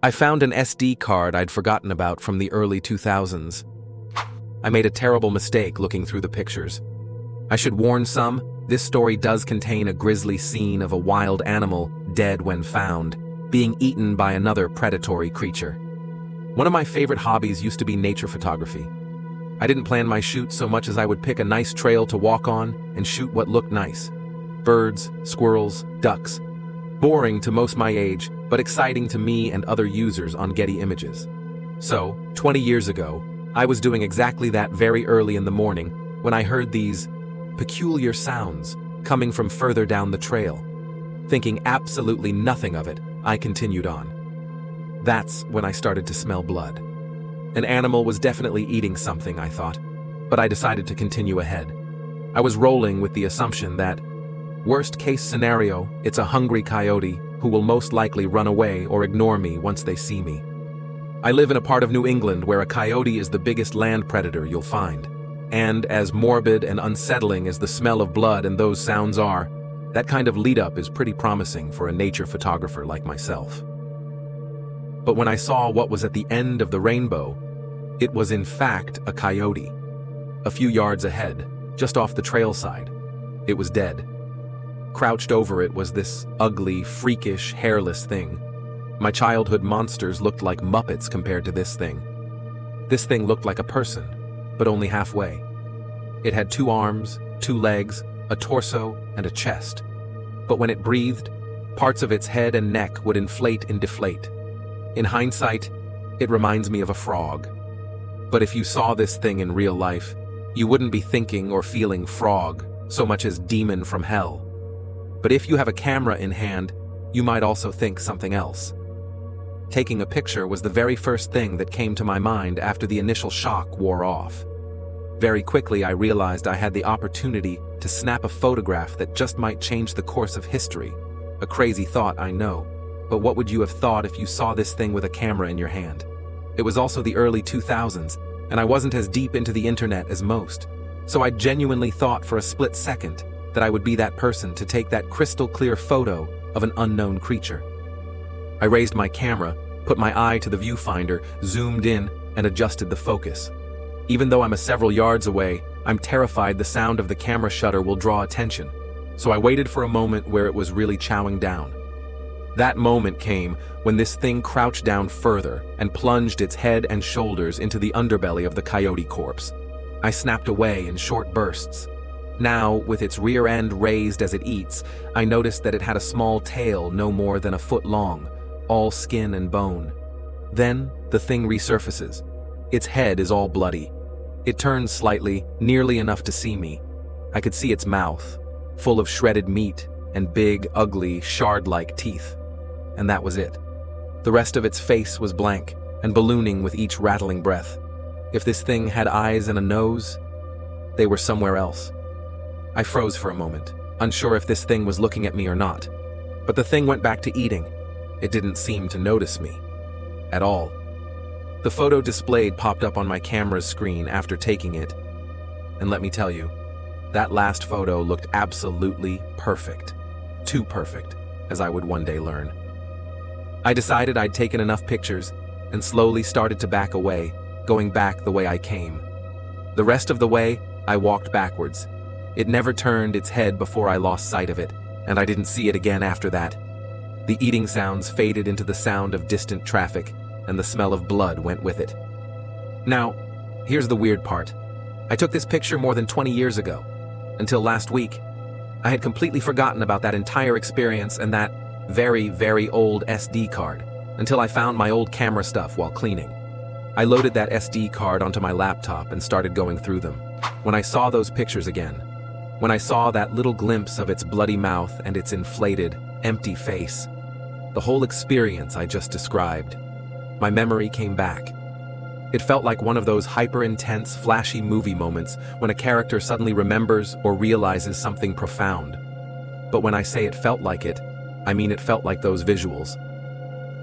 I found an SD card I'd forgotten about from the early 2000s. I made a terrible mistake looking through the pictures. I should warn some, this story does contain a grisly scene of a wild animal, dead when found, being eaten by another predatory creature. One of my favorite hobbies used to be nature photography. I didn't plan my shoot so much as I would pick a nice trail to walk on and shoot what looked nice. Birds, squirrels, ducks. Boring to most my age, but exciting to me and other users on Getty Images. So, 20 years ago, I was doing exactly that very early in the morning when I heard these peculiar sounds coming from further down the trail. Thinking absolutely nothing of it, I continued on. That's when I started to smell blood. An animal was definitely eating something, I thought, but I decided to continue ahead. I was rolling with the assumption that, worst case scenario, it's a hungry coyote who will most likely run away or ignore me once they see me. I live in a part of New England where a coyote is the biggest land predator you'll find. And as morbid and unsettling as the smell of blood and those sounds are, that kind of lead-up is pretty promising for a nature photographer like myself. But when I saw what was at the end of the rainbow, it was in fact a coyote. A few yards ahead, just off the trail side, it was dead. Crouched over it was this ugly, freakish, hairless thing. My childhood monsters looked like Muppets compared to this thing. This thing looked like a person, but only halfway. It had 2 arms, 2 legs, a torso, and a chest. But when it breathed, parts of its head and neck would inflate and deflate. In hindsight, it reminds me of a frog. But if you saw this thing in real life, you wouldn't be thinking or feeling frog so much as demon from hell. But if you have a camera in hand, you might also think something else. Taking a picture was the very first thing that came to my mind after the initial shock wore off. Very quickly I realized I had the opportunity to snap a photograph that just might change the course of history. A crazy thought, I know, but what would you have thought if you saw this thing with a camera in your hand? It was also the early 2000s, and I wasn't as deep into the internet as most, so I genuinely thought for a split second that I would be that person to take that crystal clear photo of an unknown creature. I raised my camera, put my eye to the viewfinder, zoomed in, and adjusted the focus. Even though I'm several yards away, I'm terrified the sound of the camera shutter will draw attention, so I waited for a moment where it was really chowing down. That moment came when this thing crouched down further and plunged its head and shoulders into the underbelly of the coyote corpse. I snapped away in short bursts. Now, with its rear end raised as it eats, I noticed that it had a small tail no more than a foot long, all skin and bone. Then, the thing resurfaces. Its head is all bloody. It turns slightly, nearly enough to see me. I could see its mouth, full of shredded meat and big, ugly, shard-like teeth. And that was it. The rest of its face was blank and ballooning with each rattling breath. If this thing had eyes and a nose, they were somewhere else. I froze for a moment, unsure if this thing was looking at me or not. But the thing went back to eating. It didn't seem to notice me. At all. The photo displayed popped up on my camera's screen after taking it. And let me tell you, that last photo looked absolutely perfect. Too perfect, as I would one day learn. I decided I'd taken enough pictures and slowly started to back away, going back the way I came. The rest of the way, I walked backwards. It never turned its head before I lost sight of it, and I didn't see it again after that. The eating sounds faded into the sound of distant traffic, and the smell of blood went with it. Now, here's the weird part. I took this picture more than 20 years ago. Until last week, I had completely forgotten about that entire experience and that very, very old SD card, until I found my old camera stuff while cleaning. I loaded that SD card onto my laptop and started going through them. When I saw those pictures again, when I saw that little glimpse of its bloody mouth and its inflated, empty face, the whole experience I just described, my memory came back. It felt like one of those hyper-intense, flashy movie moments when a character suddenly remembers or realizes something profound. But when I say it felt like it, I mean it felt like those visuals.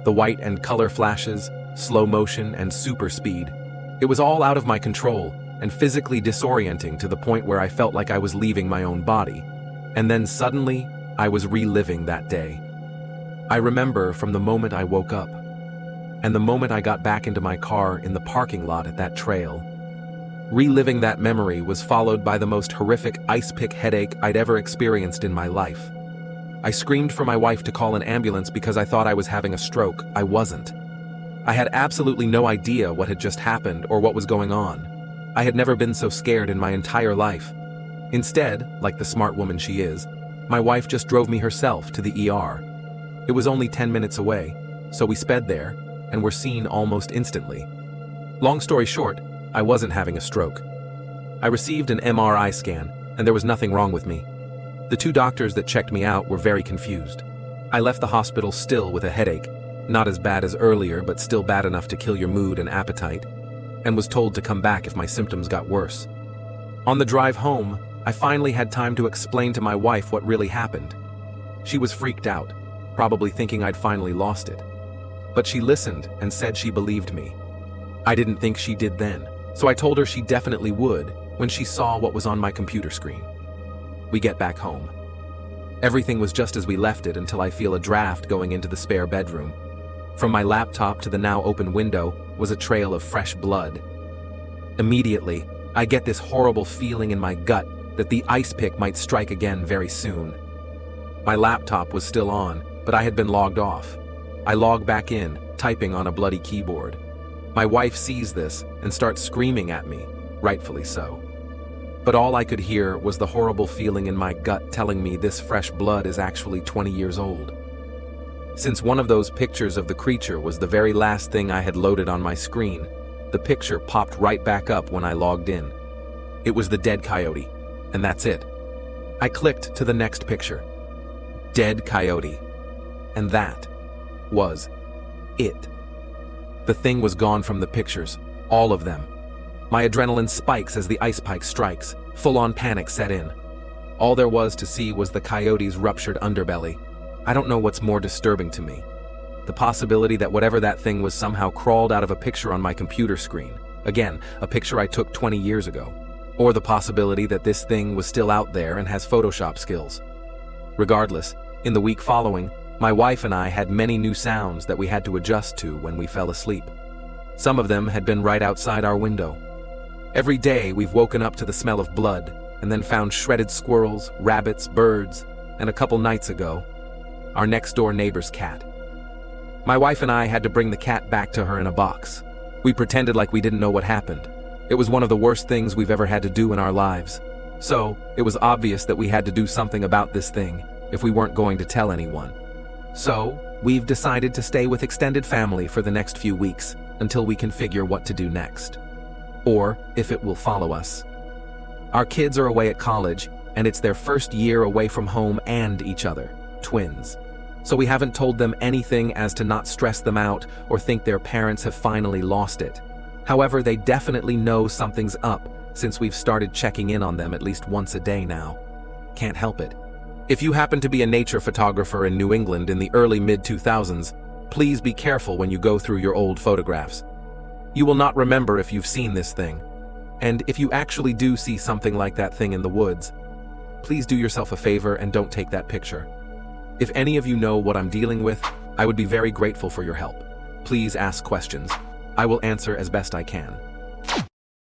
The white and color flashes, slow motion, and super speed. It was all out of my control and physically disorienting to the point where I felt like I was leaving my own body. And then suddenly, I was reliving that day. I remember from the moment I woke up. and the moment I got back into my car in the parking lot at that trail. Reliving that memory was followed by the most horrific ice pick headache I'd ever experienced in my life. I screamed for my wife to call an ambulance because I thought I was having a stroke. I wasn't. I had absolutely no idea what had just happened or what was going on. I had never been so scared in my entire life. Instead, like the smart woman she is, my wife just drove me herself to the ER. It was only 10 minutes away, so we sped there and were seen almost instantly. Long story short, I wasn't having a stroke. I received an MRI scan, and there was nothing wrong with me. The 2 doctors that checked me out were very confused. I left the hospital still with a headache, not as bad as earlier but still bad enough to kill your mood and appetite, and was told to come back if my symptoms got worse. On the drive home, I finally had time to explain to my wife what really happened. She was freaked out, probably thinking I'd finally lost it. But she listened and said she believed me. I didn't think she did then, so I told her she definitely would when she saw what was on my computer screen. We get back home. Everything was just as we left it until I feel a draft going into the spare bedroom. From my laptop to the now open window was a trail of fresh blood. Immediately, I get this horrible feeling in my gut that the ice pick might strike again very soon. My laptop was still on, but I had been logged off. I log back in, typing on a bloody keyboard. My wife sees this and starts screaming at me, rightfully so. But all I could hear was the horrible feeling in my gut telling me this fresh blood is actually 20 years old. Since one of those pictures of the creature was the very last thing I had loaded on my screen, the picture popped right back up when I logged in. It was the dead coyote, and that's it. I clicked to the next picture. Dead coyote. And that was it. The thing was gone from the pictures, all of them. My adrenaline spikes as the ice pick strikes. Full-on panic set in. All there was to see was the coyote's ruptured underbelly. I don't know what's more disturbing to me. The possibility that whatever that thing was somehow crawled out of a picture on my computer screen. Again, a picture I took 20 years ago. Or the possibility that this thing was still out there and has Photoshop skills. Regardless, in the week following, my wife and I had many new sounds that we had to adjust to when we fell asleep. Some of them had been right outside our window. Every day we've woken up to the smell of blood and then found shredded squirrels, rabbits, birds, and a couple nights ago, our next-door neighbor's cat. My wife and I had to bring the cat back to her in a box. We pretended like we didn't know what happened. It was one of the worst things we've ever had to do in our lives. So, it was obvious that we had to do something about this thing if we weren't going to tell anyone. So, we've decided to stay with extended family for the next few weeks until we can figure what to do next. Or if it will follow us. Our kids are away at college, and it's their first year away from home and each other, twins. So we haven't told them anything as to not stress them out or think their parents have finally lost it. However, they definitely know something's up since we've started checking in on them at least once a day now. Can't help it. If you happen to be a nature photographer in New England in the early mid-2000s, please be careful when you go through your old photographs. You will not remember if you've seen this thing. And if you actually do see something like that thing in the woods, please do yourself a favor and don't take that picture. If any of you know what I'm dealing with, I would be very grateful for your help. Please ask questions. I will answer as best I can.